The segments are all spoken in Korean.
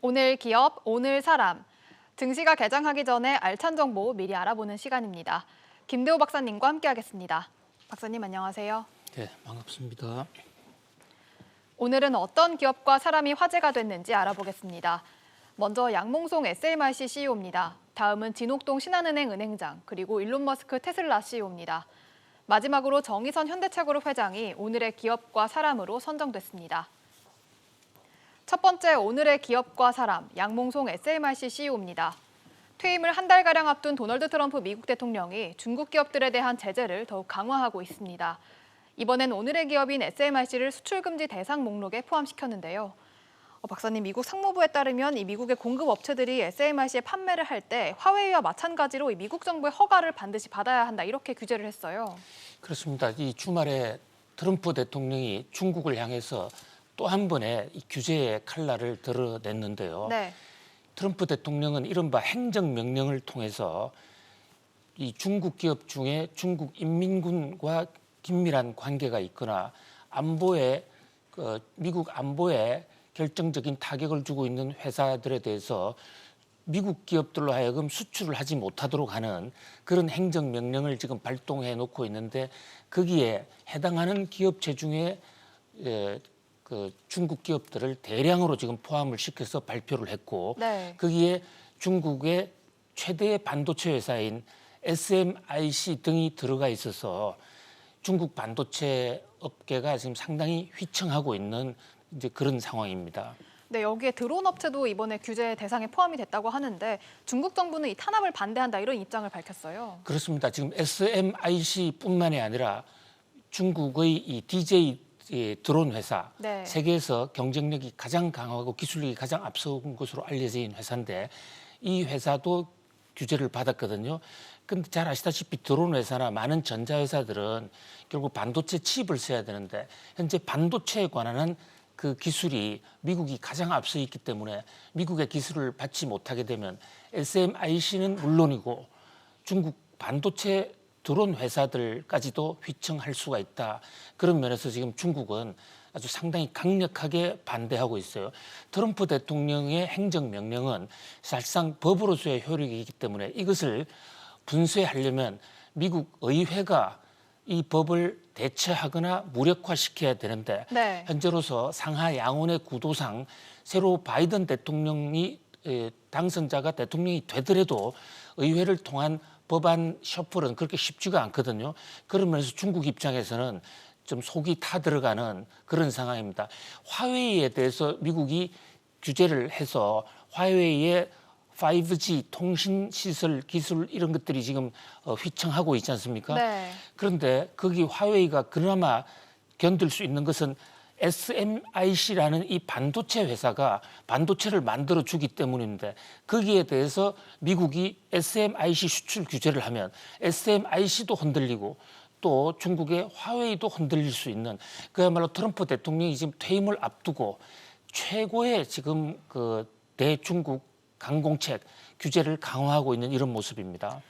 오늘 기업, 오늘 사람. 증시가 개장하기 전에 알찬 정보 미리 알아보는 시간입니다. 김대호 박사님과 함께하겠습니다. 박사님 안녕하세요. 네, 반갑습니다. 오늘은 어떤 기업과 사람이 화제가 됐는지 알아보겠습니다. 먼저 양몽송 SMRC CEO입니다. 다음은 진옥동 신한은행 은행장, 그리고 일론 머스크 테슬라 CEO입니다. 마지막으로 정의선 현대차그룹 회장이 오늘의 기업과 사람으로 선정됐습니다. 첫 번째 오늘의 기업과 사람, 양몽송 SMRC CEO입니다. 퇴임을 한 달가량 앞둔 도널드 트럼프 미국 대통령이 중국 기업들에 대한 제재를 더욱 강화하고 있습니다. 이번엔 오늘의 기업인 SMRC를 수출금지 대상 목록에 포함시켰는데요. 박사님, 미국 상무부에 따르면 이 미국의 공급 업체들이 SMRC에 판매를 할 때 화웨이와 마찬가지로 이 미국 정부의 허가를 반드시 받아야 한다, 이렇게 규제를 했어요. 그렇습니다. 이 주말에 트럼프 대통령이 중국을 향해서 또 한 번의 이 규제의 칼날을 드러냈는데요. 네. 트럼프 대통령은 이른바 행정명령을 통해서 이 중국 기업 중에 중국 인민군과 긴밀한 관계가 있거나 미국 안보에 결정적인 타격을 주고 있는 회사들에 대해서 미국 기업들로 하여금 수출을 하지 못하도록 하는 그런 행정명령을 지금 발동해 놓고 있는데, 거기에 해당하는 기업체 중에 중국 기업들을 대량으로 지금 포함을 시켜서 발표를 했고, 네. 거기에 중국의 최대의 반도체 회사인 SMIC 등이 들어가 있어서 중국 반도체 업계가 지금 상당히 휘청하고 있는 이제 그런 상황입니다. 네, 여기에 드론 업체도 이번에 규제 대상에 포함이 됐다고 하는데 중국 정부는 이 탄압을 반대한다, 이런 입장을 밝혔어요. 그렇습니다. 지금 SMIC뿐만이 아니라 중국의 이 DJ 드론 회사, 네. 세계에서 경쟁력이 가장 강하고 기술력이 가장 앞서온 것으로 알려진 회사인데, 이 회사도 규제를 받았거든요. 근데 잘 아시다시피 드론 회사나 많은 전자회사들은 결국 반도체 칩을 써야 되는데, 현재 반도체에 관한 그 기술이 미국이 가장 앞서 있기 때문에 미국의 기술을 받지 못하게 되면 SMIC는 물론이고 중국 반도체 드론 회사들까지도 휘청할 수가 있다. 그런 면에서 지금 중국은 아주 상당히 강력하게 반대하고 있어요. 트럼프 대통령의 행정명령은 사실상 법으로서의 효력이 있기 때문에 이것을 분쇄하려면 미국 의회가 이 법을 대체하거나 무력화시켜야 되는데, 네. 현재로서 상하 양원의 구도상 새로 바이든 대통령이 당선자가 대통령이 되더라도 의회를 통한 법안 셔플은 그렇게 쉽지가 않거든요. 그러면서 중국 입장에서는 좀 속이 타들어가는 그런 상황입니다. 화웨이에 대해서 미국이 규제를 해서 화웨이의 5G 통신 시설 기술 이런 것들이 지금 휘청하고 있지 않습니까? 네. 그런데 거기 화웨이가 그나마 견딜 수 있는 것은 SMIC라는 이 반도체 회사가 반도체를 만들어 주기 때문인데, 거기에 대해서 미국이 SMIC 수출 규제를 하면 SMIC도 흔들리고 또 중국의 화웨이도 흔들릴 수 있는, 그야말로 트럼프 대통령이 지금 퇴임을 앞두고 최고의 지금 그 대중국 강공책 규제를 강화하고 있는 이런 모습입니다.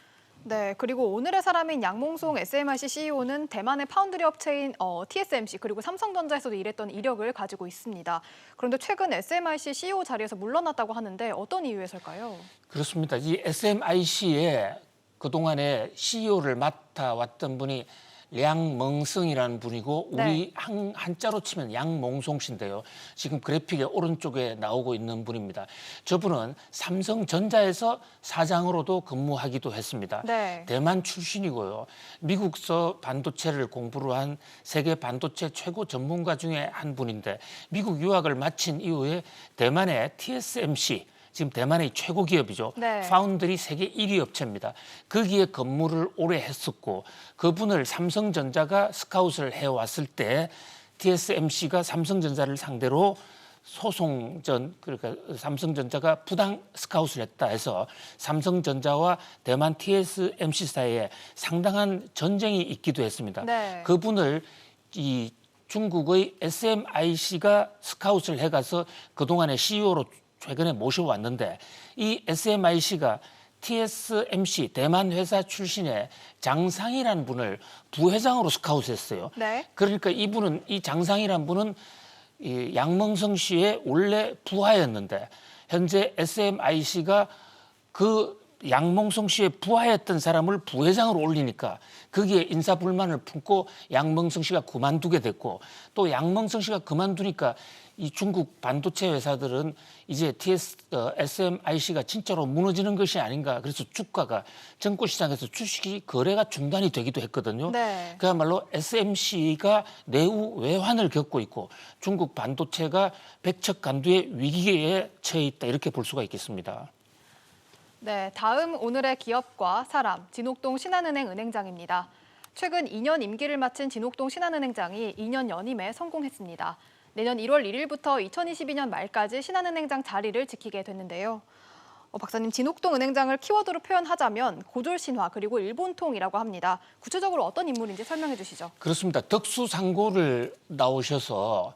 네, 그리고 오늘의 사람인 양몽송 SMRC CEO는 대만의 파운드리 업체인 TSMC 그리고 삼성전자에서도 일했던 이력을 가지고 있습니다. 그런데 최근 SMRC CEO 자리에서 물러났다고 하는데 어떤 이유에서일까요? 그렇습니다. 이 SMIC의 그동안에 CEO를 맡아왔던 분이 량멍성이라는 분이고, 우리 네. 한자로 치면 양몽송 씨인데요. 지금 그래픽의 오른쪽에 나오고 있는 분입니다. 저분은 삼성전자에서 사장으로도 근무하기도 했습니다. 네. 대만 출신이고요. 미국서 반도체를 공부를 한 세계 반도체 최고 전문가 중에 한 분인데, 미국 유학을 마친 이후에 대만의 TSMC, 지금 대만의 최고 기업이죠. 네. 파운드리 세계 1위 업체입니다. 거기에 근무를 오래 했었고, 그분을 삼성전자가 스카웃을 해왔을 때 TSMC가 삼성전자를 상대로 소송전, 그러니까 삼성전자가 부당 스카웃을 했다 해서 삼성전자와 대만 TSMC 사이에 상당한 전쟁이 있기도 했습니다. 네. 그분을 이 중국의 SMIC가 스카웃을 해가서 그동안의 CEO로 최근에 모셔왔는데, 이 SMIC가 TSMC 대만 회사 출신의 장상이라는 분을 부회장으로 스카웃했어요. 네. 그러니까 이 장상이라는 분은 이 양멍성 씨의 원래 부하였는데, 현재 SMIC가 그 양몽송 씨의 부하였던 사람을 부회장으로 올리니까 거기에 인사 불만을 품고 양몽송 씨가 그만두게 됐고, 또 양몽송 씨가 그만두니까 이 중국 반도체 회사들은 이제 SMIC가 진짜로 무너지는 것이 아닌가. 그래서 주가가 정권시장에서 주식이 거래가 중단이 되기도 했거든요. 네. 그야말로 SMC가 내후 외환을 겪고 있고 중국 반도체가 백척간두의 위기에 처해 있다, 이렇게 볼 수가 있겠습니다. 네, 다음 오늘의 기업과 사람, 진옥동 신한은행 은행장입니다. 최근 2년 임기를 마친 진옥동 신한은행장이 2년 연임에 성공했습니다. 내년 1월 1일부터 2022년 말까지 신한은행장 자리를 지키게 됐는데요. 박사님, 진옥동 은행장을 키워드로 표현하자면 고졸신화 그리고 일본통이라고 합니다. 구체적으로 어떤 인물인지 설명해 주시죠. 그렇습니다. 덕수상고를 나오셔서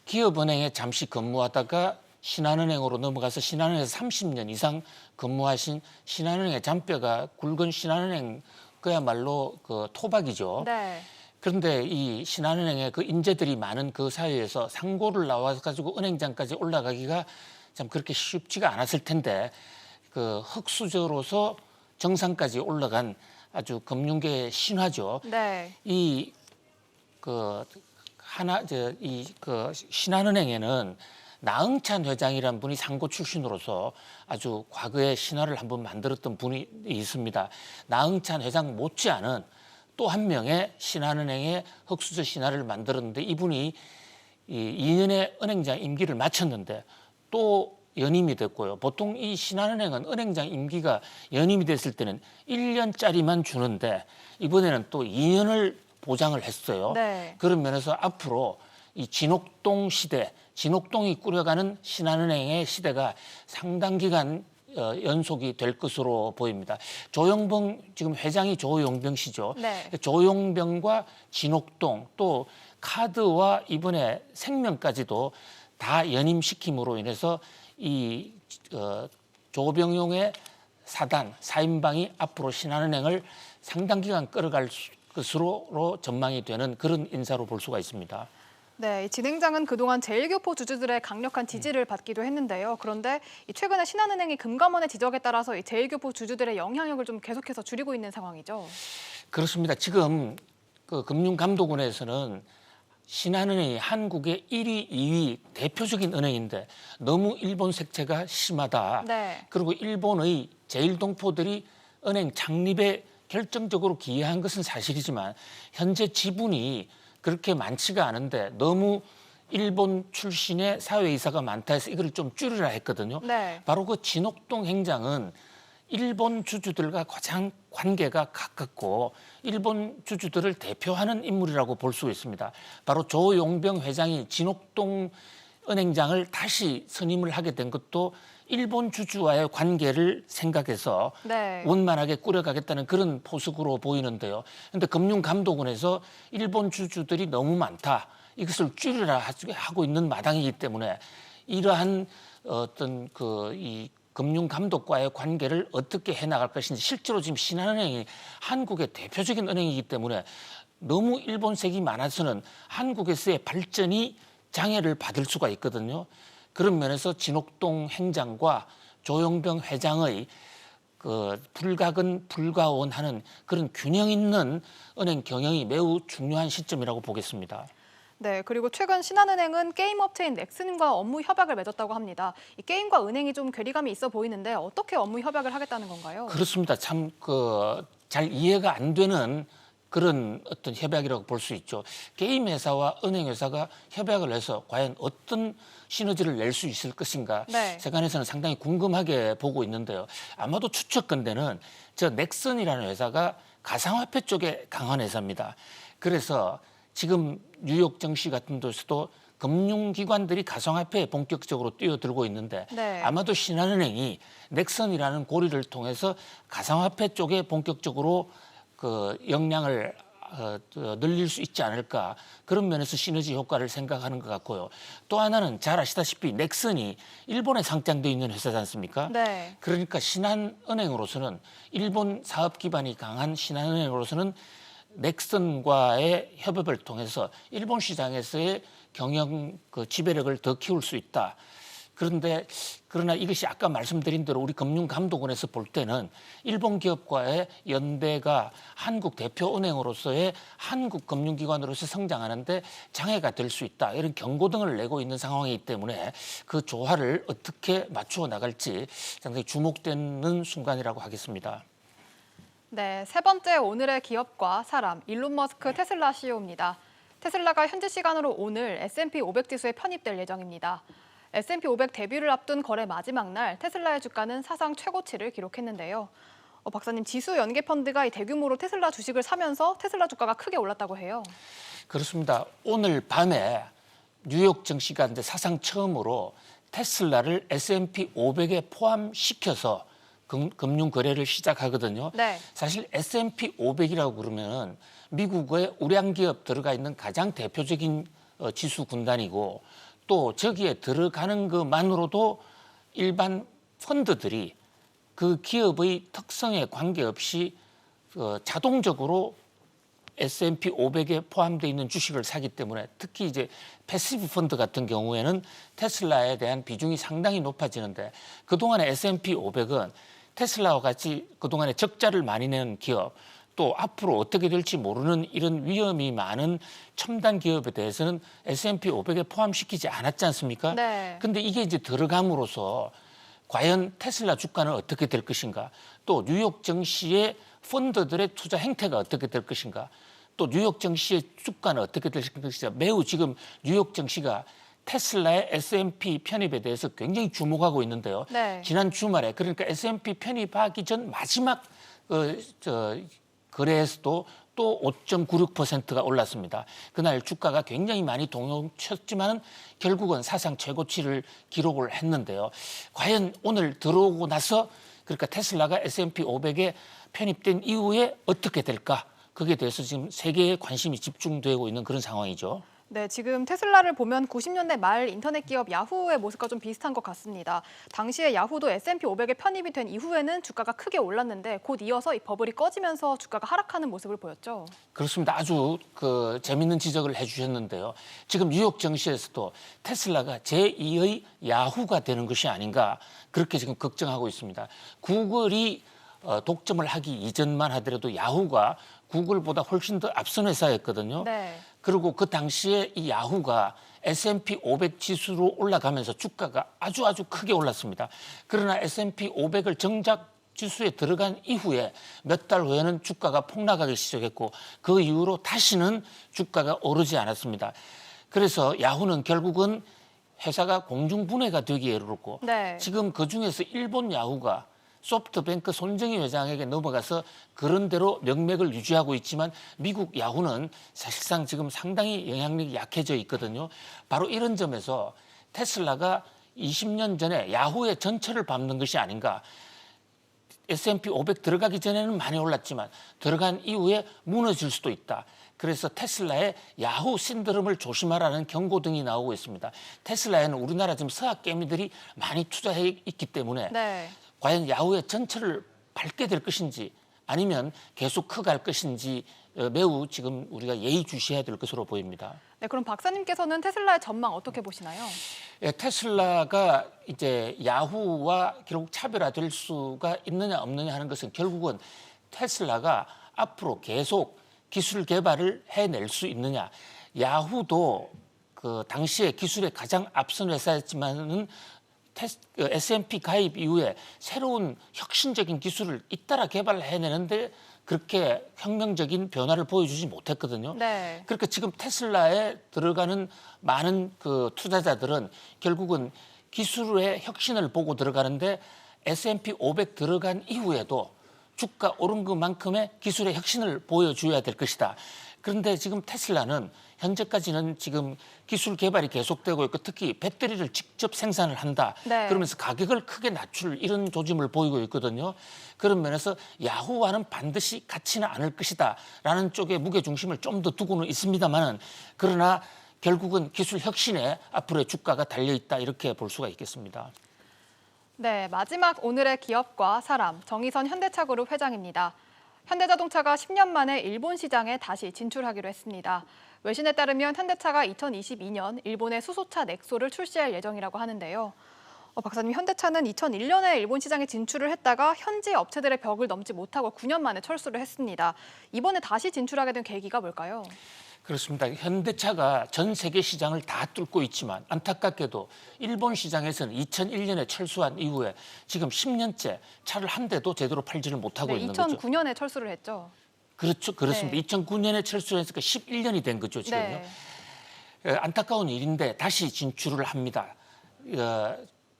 기업은행에 잠시 근무하다가 신한은행으로 넘어가서 신한은행에서 30년 이상 근무하신 신한은행의 잔뼈가 굵은 신한은행, 그야말로 그 토박이죠. 네. 그런데 이 신한은행의 그 인재들이 많은 그 사회에서 상고를 나와가지고 은행장까지 올라가기가 참 그렇게 쉽지가 않았을 텐데, 그 흑수저로서 정상까지 올라간 아주 금융계의 신화죠. 네. 그 신한은행에는 나흥찬 회장이라는 분이 상고 출신으로서 아주 과거에 신화를 한번 만들었던 분이 있습니다. 나흥찬 회장 못지않은 또 한 명의 신한은행의 흑수저 신화를 만들었는데, 이분이 2년의 은행장 임기를 마쳤는데 또 연임이 됐고요. 보통 이 신한은행은 은행장 임기가 연임이 됐을 때는 1년짜리만 주는데 이번에는 또 2년을 보장을 했어요. 네. 그런 면에서 앞으로 이 진옥동 시대, 진옥동이 꾸려가는 신한은행의 시대가 상당 기간 연속이 될 것으로 보입니다. 조용병, 지금 회장이 조용병 씨죠. 네. 조용병과 진옥동, 또 카드와 이번에 생명까지도 다 연임시킴으로 인해서 이 조병용의 사인방이 앞으로 신한은행을 상당 기간 끌어갈 것으로 전망이 되는 그런 인사로 볼 수가 있습니다. 네, 이 진행장은 그동안 제1교포 주주들의 강력한 지지를 받기도 했는데요. 그런데 최근에 신한은행이 금감원의 지적에 따라서 이 제1교포 주주들의 영향력을 좀 계속해서 줄이고 있는 상황이죠. 그렇습니다. 지금 그 금융감독원에서는 신한은행이 한국의 1위, 2위 대표적인 은행인데 너무 일본 색채가 심하다. 네. 그리고 일본의 제1동포들이 은행 창립에 결정적으로 기여한 것은 사실이지만 현재 지분이 그렇게 많지가 않은데 너무 일본 출신의 사회이사가 많다 해서 이걸 좀 줄이라 했거든요. 네. 바로 그 진옥동 행장은 일본 주주들과 가장 관계가 가깝고 일본 주주들을 대표하는 인물이라고 볼 수 있습니다. 바로 조용병 회장이 진옥동 은행장을 다시 선임을 하게 된 것도 일본 주주와의 관계를 생각해서 네. 원만하게 꾸려가겠다는 그런 포석으로 보이는데요. 그런데 금융감독원에서 일본 주주들이 너무 많다, 이것을 줄이라 하고 있는 마당이기 때문에 이러한 어떤 이 금융감독과의 관계를 어떻게 해나갈 것인지, 실제로 지금 신한은행이 한국의 대표적인 은행이기 때문에 너무 일본색이 많아서는 한국에서의 발전이 장애를 받을 수가 있거든요. 그런 면에서 진옥동 행장과 조용병 회장의 그 불가근 불가온하는 그런 균형 있는 은행 경영이 매우 중요한 시점이라고 보겠습니다. 네, 그리고 최근 신한은행은 게임 업체인 넥슨과 업무 협약을 맺었다고 합니다. 이 게임과 은행이 좀 괴리감이 있어 보이는데 어떻게 업무 협약을 하겠다는 건가요? 그렇습니다. 참 잘 이해가 안 되는 그런 어떤 협약이라고 볼 수 있죠. 게임 회사와 은행 회사가 협약을 해서 과연 어떤 시너지를 낼 수 있을 것인가, 네. 세간에서는 상당히 궁금하게 보고 있는데요. 아마도 추측건대는 저 넥슨이라는 회사가 가상화폐 쪽에 강한 회사입니다. 그래서 지금 뉴욕 증시 같은 데서도 금융기관들이 가상화폐에 본격적으로 뛰어들고 있는데 네. 아마도 신한은행이 넥슨이라는 고리를 통해서 가상화폐 쪽에 본격적으로 그 역량을 늘릴 수 있지 않을까, 그런 면에서 시너지 효과를 생각하는 것 같고요. 또 하나는 잘 아시다시피 넥슨이 일본에 상장되어 있는 회사지 않습니까? 네. 그러니까 신한은행으로서는, 일본 사업 기반이 강한 신한은행으로서는 넥슨과의 협업을 통해서 일본 시장에서의 경영 그 지배력을 더 키울 수 있다. 그런데 그러나 이것이 아까 말씀드린 대로 우리 금융감독원에서 볼 때는 일본 기업과의 연대가 한국 대표은행으로서의 한국 금융기관으로서 성장하는데 장애가 될 수 있다. 이런 경고등을 내고 있는 상황이기 때문에 그 조화를 어떻게 맞추어 나갈지 상당히 주목되는 순간이라고 하겠습니다. 네, 세 번째 오늘의 기업과 사람, 일론 머스크 테슬라 CEO입니다. 테슬라가 현지 시간으로 오늘 S&P 500 지수에 편입될 예정입니다. S&P 500 데뷔를 앞둔 거래 마지막 날 테슬라의 주가는 사상 최고치를 기록했는데요. 박사님, 지수 연계 펀드가 이 대규모로 테슬라 주식을 사면서 테슬라 주가가 크게 올랐다고 해요. 그렇습니다. 오늘 밤에 뉴욕 증시가 이제 사상 처음으로 테슬라를 S&P 500에 포함시켜서 금융 거래를 시작하거든요. 네. 사실 S&P 500이라고 그러면 미국의 우량 기업 들어가 있는 가장 대표적인 지수 군단이고 또 저기에 들어가는 것만으로도 일반 펀드들이 그 기업의 특성에 관계없이 자동적으로 S&P 500에 포함되어 있는 주식을 사기 때문에 특히 이제 패시브 펀드 같은 경우에는 테슬라에 대한 비중이 상당히 높아지는데 그동안의 S&P 500은 테슬라와 같이 그동안에 적자를 많이 내는 기업 또 앞으로 어떻게 될지 모르는 이런 위험이 많은 첨단 기업에 대해서는 S&P 500에 포함시키지 않았지 않습니까? 네. 근데 이게 이제 들어감으로써 과연 테슬라 주가는 어떻게 될 것인가? 또 뉴욕 증시의 펀드들의 투자 행태가 어떻게 될 것인가? 또 뉴욕 증시의 주가는 어떻게 될 것인가? 매우 지금 뉴욕 증시가 테슬라의 S&P 편입에 대해서 굉장히 주목하고 있는데요. 네. 지난 주말에 그러니까 S&P 편입하기 전 마지막 거래에서도 또 5.96%가 올랐습니다. 그날 주가가 굉장히 많이 동요쳤지만 결국은 사상 최고치를 기록을 했는데요. 과연 오늘 들어오고 나서 그러니까 테슬라가 S&P 500에 편입된 이후에 어떻게 될까? 거기에 대해서 지금 세계의 관심이 집중되고 있는 그런 상황이죠. 네, 지금 테슬라를 보면 90년대 말 인터넷 기업 야후의 모습과 좀 비슷한 것 같습니다. 당시에 야후도 S&P 500에 편입이 된 이후에는 주가가 크게 올랐는데 곧 이어서 이 버블이 꺼지면서 주가가 하락하는 모습을 보였죠. 그렇습니다. 아주 재밌는 지적을 해주셨는데요. 지금 뉴욕 증시에서도 테슬라가 제2의 야후가 되는 것이 아닌가 그렇게 지금 걱정하고 있습니다. 구글이 독점을 하기 이전만 하더라도 야후가 구글보다 훨씬 더 앞선 회사였거든요. 네. 그리고 그 당시에 이 야후가 S&P 500 지수로 올라가면서 주가가 아주 크게 올랐습니다. 그러나 S&P 500을 정작 지수에 들어간 이후에 몇 달 후에는 주가가 폭락하기 시작했고 그 이후로 다시는 주가가 오르지 않았습니다. 그래서 야후는 결국은 회사가 공중분해가 되기에 이르렀고 네. 지금 그중에서 일본 야후가 소프트뱅크 손정희 회장에게 넘어가서 그런 대로 명맥을 유지하고 있지만 미국 야후는 사실상 지금 상당히 영향력이 약해져 있거든요. 바로 이런 점에서 테슬라가 20년 전에 야후의 전철을 밟는 것이 아닌가. S&P 500 들어가기 전에는 많이 올랐지만 들어간 이후에 무너질 수도 있다. 그래서 테슬라의 야후 신드롬을 조심하라는 경고등이 나오고 있습니다. 테슬라에는 우리나라 지금 서학개미들이 많이 투자해 있기 때문에 네. 과연 야후의 전철을 밟게 될 것인지 아니면 계속 커갈 것인지 매우 지금 우리가 예의주시해야 될 것으로 보입니다. 네, 그럼 박사님께서는 테슬라의 전망 어떻게 보시나요? 예, 테슬라가 이제 야후와 결국 차별화될 수가 있느냐 없느냐 하는 것은 결국은 테슬라가 앞으로 계속 기술 개발을 해낼 수 있느냐. 야후도 그 당시에 기술에 가장 앞선 회사였지만은 S&P 가입 이후에 새로운 혁신적인 기술을 잇따라 개발해내는데 그렇게 혁명적인 변화를 보여주지 못했거든요. 네. 그러니까 지금 테슬라에 들어가는 많은 그 투자자들은 결국은 기술의 혁신을 보고 들어가는데 S&P 500 들어간 이후에도 주가 오른 것만큼의 기술의 혁신을 보여줘야 될 것이다. 그런데 지금 테슬라는 현재까지는 지금 기술 개발이 계속되고 있고 특히 배터리를 직접 생산을 한다. 네. 그러면서 가격을 크게 낮출 이런 조짐을 보이고 있거든요. 그런 면에서 야후와는 반드시 같지는 않을 것이다. 라는 쪽에 무게중심을 좀 더 두고는 있습니다만은 그러나 결국은 기술 혁신에 앞으로의 주가가 달려있다. 이렇게 볼 수가 있겠습니다. 네, 마지막 오늘의 기업과 사람, 정의선 현대차그룹 회장입니다. 현대자동차가 10년 만에 일본 시장에 다시 진출하기로 했습니다. 외신에 따르면 현대차가 2022년 일본의 수소차 넥소를 출시할 예정이라고 하는데요. 박사님, 현대차는 2001년에 일본 시장에 진출을 했다가 현지 업체들의 벽을 넘지 못하고 9년 만에 철수를 했습니다. 이번에 다시 진출하게 된 계기가 뭘까요? 그렇습니다. 현대차가 전 세계 시장을 다 뚫고 있지만 안타깝게도 일본 시장에서는 2001년에 철수한 이후에 지금 10년째 차를 한 대도 제대로 팔지를 못하고 있는 거죠. 2009년에 철수를 했죠. 그렇죠. 그렇습니다. 네. 2009년에 철수했으니까 11년이 된 거죠, 지금요. 네. 안타까운 일인데 다시 진출을 합니다.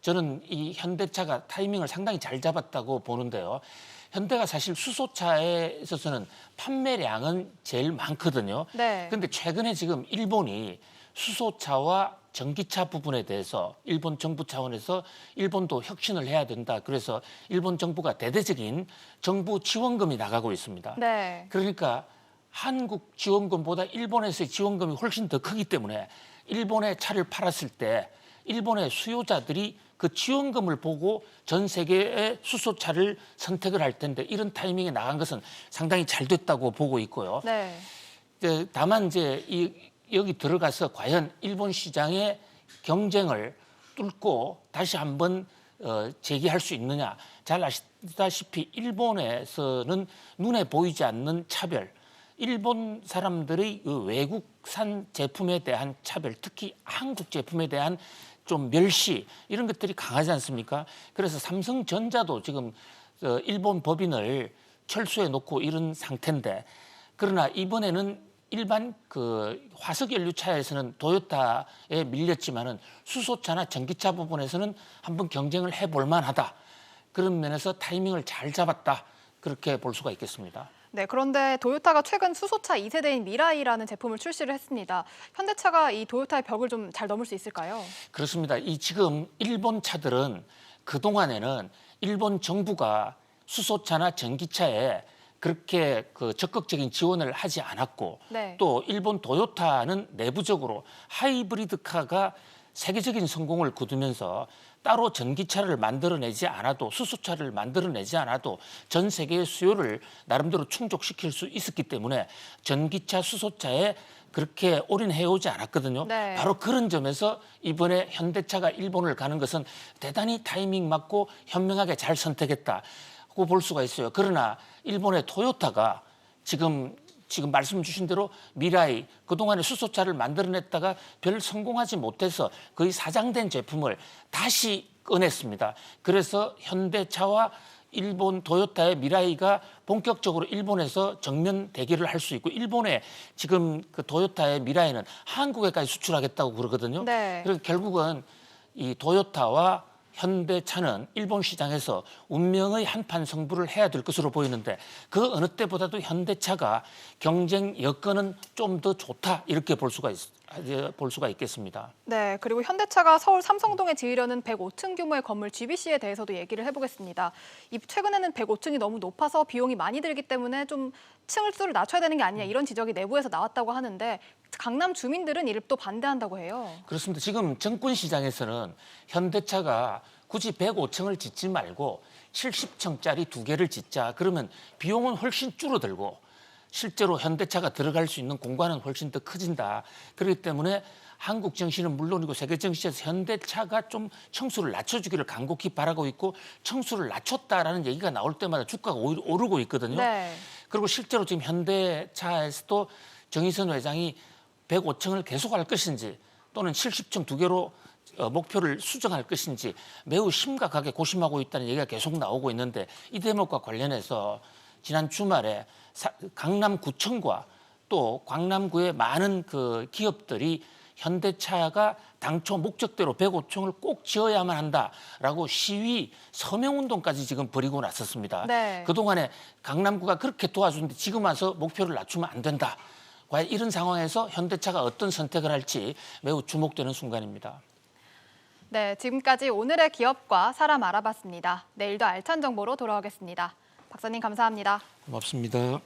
저는 이 현대차가 타이밍을 상당히 잘 잡았다고 보는데요. 현대가 사실 수소차에 있어서는 판매량은 제일 많거든요. 네. 그런데 최근에 지금 일본이 수소차와 전기차 부분에 대해서 일본 정부 차원에서 일본도 혁신을 해야 된다. 그래서 일본 정부가 대대적인 정부 지원금이 나가고 있습니다. 네. 그러니까 한국 지원금보다 일본에서의 지원금이 훨씬 더 크기 때문에 일본에 차를 팔았을 때 일본의 수요자들이 그 지원금을 보고 전 세계의 수소차를 선택을 할 텐데 이런 타이밍에 나간 것은 상당히 잘 됐다고 보고 있고요. 네. 다만 여기 들어가서 과연 일본 시장의 경쟁을 뚫고 다시 한번 재기할 수 있느냐. 잘 아시다시피 일본에서는 눈에 보이지 않는 차별, 일본 사람들의 외국산 제품에 대한 차별, 특히 한국 제품에 대한 좀 멸시 이런 것들이 강하지 않습니까? 그래서 삼성전자도 지금 일본 법인을 철수해 놓고 이런 상태인데, 그러나 이번에는 일반 그 화석연료차에서는 도요타에 밀렸지만은 수소차나 전기차 부분에서는 한번 경쟁을 해볼 만하다. 그런 면에서 타이밍을 잘 잡았다. 그렇게 볼 수가 있겠습니다. 네, 그런데 도요타가 최근 수소차 2세대인 미라이라는 제품을 출시를 했습니다. 현대차가 이 도요타의 벽을 좀 잘 넘을 수 있을까요? 그렇습니다. 지금 일본 차들은 그동안에는 일본 정부가 수소차나 전기차에 그렇게 적극적인 지원을 하지 않았고, 네. 또 일본 도요타는 내부적으로 하이브리드카가 세계적인 성공을 거두면서 따로 전기차를 만들어내지 않아도, 수소차를 만들어내지 않아도 전 세계의 수요를 나름대로 충족시킬 수 있었기 때문에 전기차, 수소차에 그렇게 올인해오지 않았거든요. 네. 바로 그런 점에서 이번에 현대차가 일본을 가는 것은 대단히 타이밍 맞고 현명하게 잘 선택했다고 볼 수가 있어요. 그러나 일본의 토요타가 지금 말씀 주신 대로 미라이, 그동안에 수소차를 만들어냈다가 별 성공하지 못해서 거의 사장된 제품을 다시 꺼냈습니다. 그래서 현대차와 일본 토요타의 미라이가 본격적으로 일본에서 정면 대결을 할 수 있고, 일본에 지금 그 토요타의 미라이는 한국에까지 수출하겠다고 그러거든요. 네. 그래서 결국은 이 토요타와 현대차는 일본 시장에서 운명의 한판 승부를 해야 될 것으로 보이는데, 그 어느 때보다도 현대차가 경쟁 여건은 좀 더 좋다, 이렇게 볼 수가 있겠습니다. 네, 그리고 현대차가 서울 삼성동에 지으려는 105층 규모의 건물 GBC에 대해서도 얘기를 해보겠습니다. 최근에는 105층이 너무 높아서 비용이 많이 들기 때문에 좀 층을 수를 낮춰야 되는 게 아니냐, 이런 지적이 내부에서 나왔다고 하는데, 강남 주민들은 이를 또 반대한다고 해요. 그렇습니다. 지금 정권 시장에서는 현대차가 굳이 105층을 짓지 말고 70층짜리 2개를 짓자. 그러면 비용은 훨씬 줄어들고 실제로 현대차가 들어갈 수 있는 공간은 훨씬 더 커진다. 그렇기 때문에 한국 정시는 물론이고 세계 정시에서 현대차가 좀 층수를 낮춰주기를 간곡히 바라고 있고, 층수를 낮췄다라는 얘기가 나올 때마다 주가가 오히려 오르고 있거든요. 네. 그리고 실제로 지금 현대차에서도 정의선 회장이 105층을 계속할 것인지 또는 70층 2개로 목표를 수정할 것인지 매우 심각하게 고심하고 있다는 얘기가 계속 나오고 있는데, 이 대목과 관련해서 지난 주말에 강남구청과 또 광남구의 많은 그 기업들이 현대차가 당초 목적대로 105층을 꼭 지어야만 한다라고 시위 서명운동까지 지금 벌이고 나섰습니다. 네. 그동안에 강남구가 그렇게 도와주는데 지금 와서 목표를 낮추면 안 된다. 과연 이런 상황에서 현대차가 어떤 선택을 할지 매우 주목되는 순간입니다. 네, 지금까지 오늘의 기업과 사람 알아봤습니다. 내일도 알찬 정보로 돌아오겠습니다. 박사님 감사합니다. 고맙습니다.